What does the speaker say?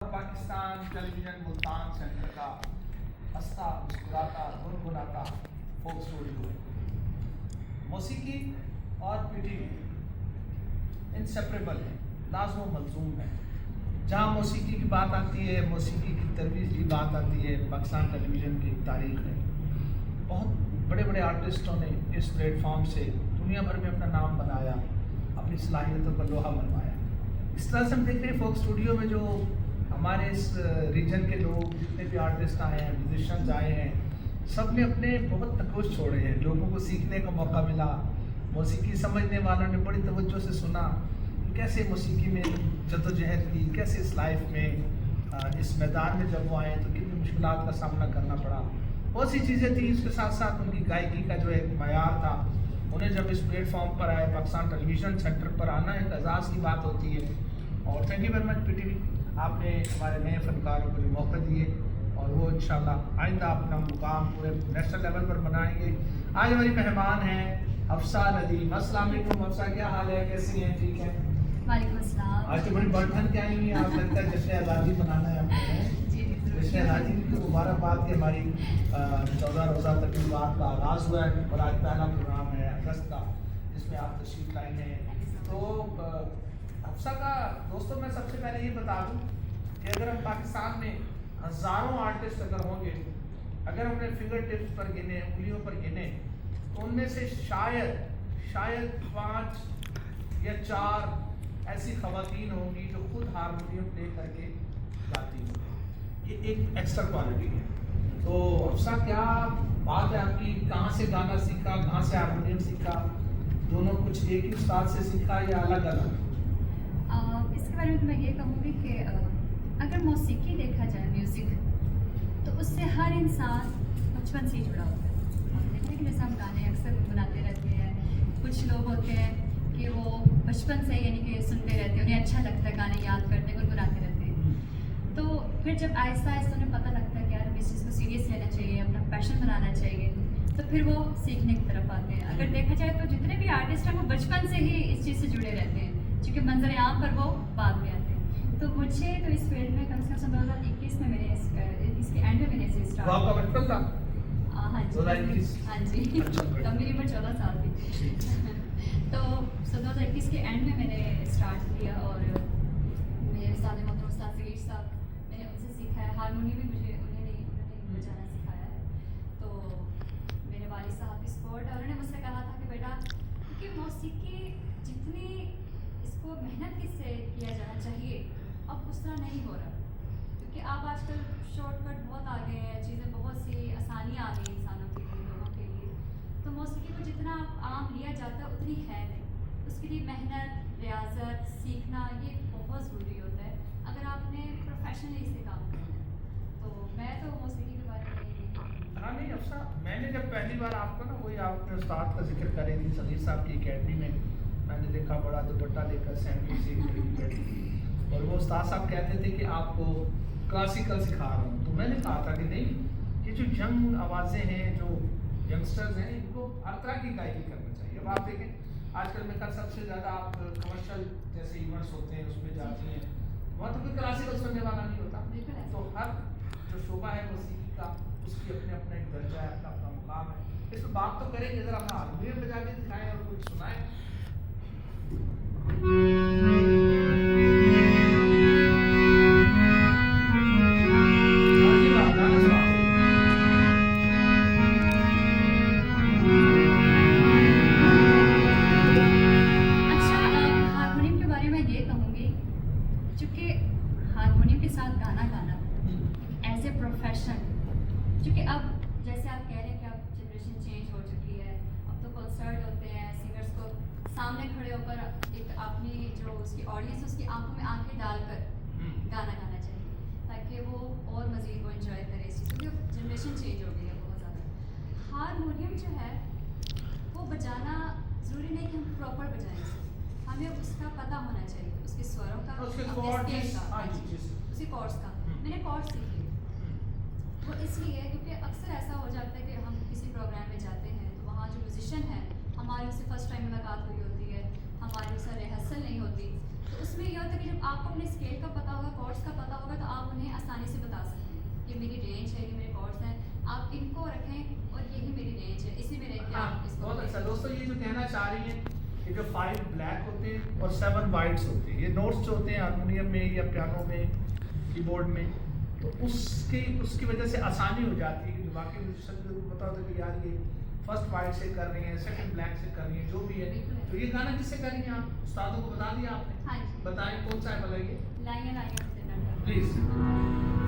Pakistan television Multan centre का हंसता मुस्कुराता गुनगुनाता फोक स्टूडियो है। मौसीकी और पीटीवी इंसेपरेबल है, लाज़िम व मलज़ूम है। जहाँ मौसीकी की बात आती है, मौसीकी की तरवीज की बात आती है, पाकिस्तान टेलीविज़न की तारीख़ है। बहुत बड़े बड़े आर्टिस्टों ने इस प्लेटफॉर्म से दुनिया भर में अपना नाम बनाया, अपनी सलाहियतों पर लोहा मनवाया। इस तरह से हम देख रहे हैं फोक स्टूडियो में जो हमारे इस रीजन के लोग, जितने भी आर्टिस्ट आए हैं, म्यूजिशियंस आए हैं, सब ने अपने बहुत नकोश छोड़े हैं। लोगों को सीखने का मौका मिला, मौसीकी समझने वालों ने बड़ी तवज्जो से सुना कि कैसे मौसीकी में जद्दोजहद की, कैसे इस लाइफ में इस मैदान में जब वो आए तो कितनी मुश्किलात का सामना करना पड़ा। बहुत सी चीज़ें थी, इसके साथ साथ उनकी गायकी का जो एक मयार था। उन्हें जब इस प्लेटफॉर्म पर आए, पाकिस्तान टेलीविज़न सेंटर पर आना एक एजाज़ की बात होती है। और thank you very much PTV, आपने हमारे नए फनकारों को जो मौका दिए और वो इंशाल्लाह आइंदा अपना मुकाम पूरे नेशनल लेवल पर बनाएंगे। आज हमारी मेहमान हैं हफ्सा नदीम। अस्सलाम वालेकुम हफ्सा, क्या हाल है, कैसी हैं? ठीक है, वालेकुम अस्सलाम। आज तो बड़ी बढ़ के आई हुई हैं आप, लगता है जश्न आज़ादी मनाना है आपको। जश्न आज़ादी की मुबारकबाद की हमारी 14 रोज़ा तकरीबात का आगाज़ हुआ है और आज पहला प्रोग्राम है अगस्त का जिसमें आप तशरीफ लाई हैं। तो हफ्सा का दोस्तों, मैं सबसे पहले ये बता दूं कि अगर हम पाकिस्तान में हज़ारों आर्टिस्ट अगर होंगे, अगर हमने फिंगर टिप्स पर गिने, उंगलियों पर गिने, तो उनमें से शायद 5 या 4 ऐसी ख़वातीन होंगी जो खुद हारमोनियम प्ले करके गाती होंगी। ये एक एक्स्ट्रा क्वालिटी है। तो हफ्सा, क्या बात है आपकी? कहाँ से गाना सीखा, कहाँ से हारमोनियम सीखा? दोनों कुछ एक ही उस्ताद से सीखा या अलग अलग? इसके बारे में तो मैं ये कहूँगी कि अगर मौसीकी देखा जाए, म्यूज़िक, तो उससे हर इंसान बचपन से ही जुड़ा होता है। हम देखते हैं कि जैसे हम गाने अक्सर गुनगुनाते रहते हैं, कुछ लोग होते हैं कि वो बचपन से यानी कि सुनते रहते हैं, उन्हें अच्छा लगता है गाने याद करते, गुनगुनाते रहते हैं। तो फिर जब आहिस्ता आहिस्ता उन्हें पता लगता है कि यार हमें इस चीज़ को सीरियस लेना चाहिए, अपना पैशन बनाना चाहिए, तो फिर वो सीखने की तरफ आते हैं। अगर देखा जाए तो जितने भी आर्टिस्ट हैं वो बचपन से ही इस चीज़ से जुड़े रहते हैं, क्योंकि मंजर आम पर वो बाद में आते हैं। तो मुझे तो इस फील्ड में कम से कम 2021 में मैंने इसके एंड में मैंने इसे स्टार्ट आपका बचपन था? हाँ जी, 2021? हाँ जी। तब मेरी उम्र 14 साल थी। तो 2021 के एंड में मैंने स्टार्ट किया और मेरे उस्ताद मोहतरम उस्ताद सगीर साहब, मैंने उनसे सीखा है। हारमोनियम भी मुझे उन्होंने बजाना सिखाया है। तो मेरे वालिद साहब की सपोर्ट, और उन्होंने मुझसे कहा था कि बेटा, क्योंकि मौसीकी जितनी इसको मेहनत से किया जाना चाहिए अब उस तरह नहीं हो रहा, क्योंकि आप आजकल शॉर्टकट बहुत आ गए हैं, चीज़ें बहुत सी आसानियाँ आ गई इंसानों के लिए, लोगों के लिए। तो मौसीकी को जितना आम लिया जाता है उतनी है नहीं। उसके लिए मेहनत, रियाजत, सीखना ये बहुत ज़रूरी होता है अगर आपने प्रोफेशनली इसे काम करना है। तो मैं तो मौसीकी के बारे में यही कहूँगी। हाँ नहीं अफसा, मैंने जब पहली बार आपको ना वही आपने उस्ताद का जिक्र करे थी सगीर साहब की अकेडमी में, मैंने देखा बड़ा दुपट्टा लेकर सैंडल सीख रही बैठी, और वो उस्ताद साहब कहते थे कि आपको क्लासिकल सिखा रहा हूँ। तो मैंने कहा था कि नहीं, ये जो यंग आवाज़ें हैं, जो यंगस्टर्स हैं, इनको हर तरह की गायकी करना चाहिए। अब आप देखें आजकल में का सबसे ज़्यादा आप कमर्शियल जैसे इवेंट्स होते हैं उसमें जाती हैं, वहाँ तो कोई क्लासिकल सुनने वाला नहीं होता। तो हर जो शोभा है मौसीकी का, उसकी अपने अपना एक दर्जा है, अपना अपना मुकाम है। इस पर बात तो करेंगे, ज़रा अपना हारमोनियम बजा के दिखाएं और कुछ सुनाएं। क्योंकि अब जैसे आप कह रहे हैं कि अब जनरेशन चेंज हो चुकी है, अब तो कॉन्सर्ट होते हैं, सिंगर्स को सामने खड़े होकर एक अपनी जो उसकी ऑडियंस उसकी आंखों में आंखें डालकर गाना गाना चाहिए, ताकि वो और मज़ीद वो इन्जॉय करे इस चीज़, क्योंकि जनरेशन चेंज हो गई है बहुत ज़्यादा। हारमोनियम जो है वो बजाना ज़रूरी नहीं कि हम प्रॉपर बजाएं, हमें उसका पता होना चाहिए, उसके स्वरों का, उसके कॉर्ड्स का। मैंने कॉर्ड्स सीखे वो इसलिए क्योंकि अक्सर ऐसा हो जाता है कि हम किसी प्रोग्राम में जाते हैं तो वहाँ जो म्यूजिशियन है, हमारी उससे फर्स्ट टाइम मुलाकात हुई होती है, हमारी उससे रिहर्सल नहीं होती, तो उसमें यह होता है कि जब आपको अपने स्केल का पता होगा, कॉर्ड्स का पता होगा, तो आप उन्हें आसानी से बता सकते हैं कि मेरी रेंज है, ये मेरे कॉर्ड्स हैं, आप इनको रखें और यही मेरी रेंज है, इसी में रह के हाँ, आप इसको बहुत play अच्छा। करें। दोस्तों ये जो कहना चाह रही हैं कि जो 5 ब्लैक होते हैं और 7 वाइट्स होते हैं, ये नोट्स जो होते हैं हारमोनियम में या पियानो में, कीबोर्ड में, तो उसकी वजह से आसानी हो जाती है कि जो बाकी म्यूजिशियन को पता होता है कि यार ये फर्स्ट वाइट से कर रही हैं, सेकंड ब्लैक से कर रही हैं, जो भी है। तो ये गाना किससे कर रही हैं आप? उस्तादों को बता दिया आपने? हाँ जी। बताएं कौन सा है, बताइए लाइयाँ लाइयाँ से प्लीज।